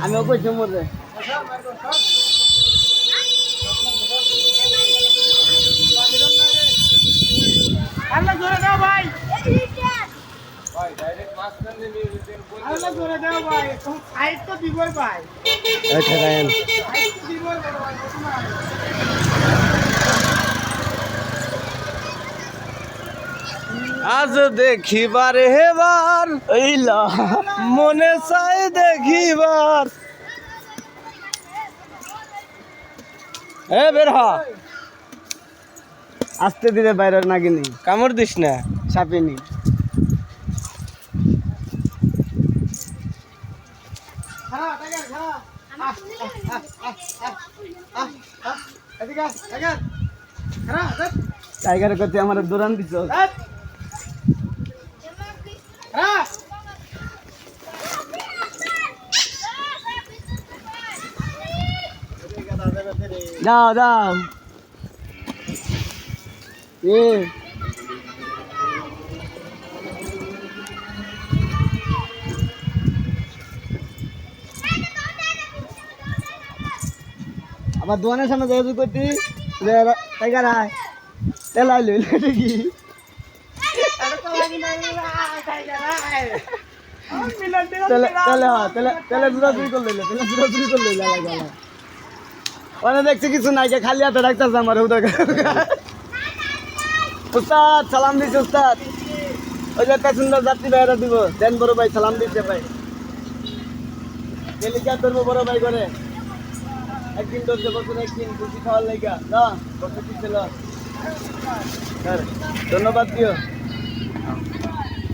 আমি ওকে জমরে আল্লাহ জোরে দাও ভাই ভাই ডাইরেক্ট মাছ টানলে নিয়ে যেতেন আল্লাহ জোরে দাও ভাই তুমি সাইড তো দিবই ভাই এই ঠেকায়েন সাইড তো দিবই বড় ভাই আজ দেখিবার হেবার এইলা মনে চাই দেখিবার এ বের হ আস্তে ধীরে বাইরে নাগিনি কামড় দিস না চাপিনি খাড়া টাইগার খাড়া এদিকে টাইগার খাড়া টাইগারের কতি আমার দৌড়ান দিছ খাড়া দাও দাও এ আবার দোকানের সামনে যাই করতি টাইগার আয় তেল আইলো কি দেখছি কিছু নাই খালি হাতে ডাকতেছে আমার উস্তাদ সালাম দিচ্ছে উস্তাদ ওই যে প্যাসেঞ্জার যাত্রী ভাইরা দিব দেন বড় ভাই সালাম দিচ্ছে ভাই ডেলিকার ধরবো বড় ভাই করে একদিন ধরছে বছর একদিন খুশি খাওয়ার লেগা না বছর কি ছিল ধন্যবাদ দিও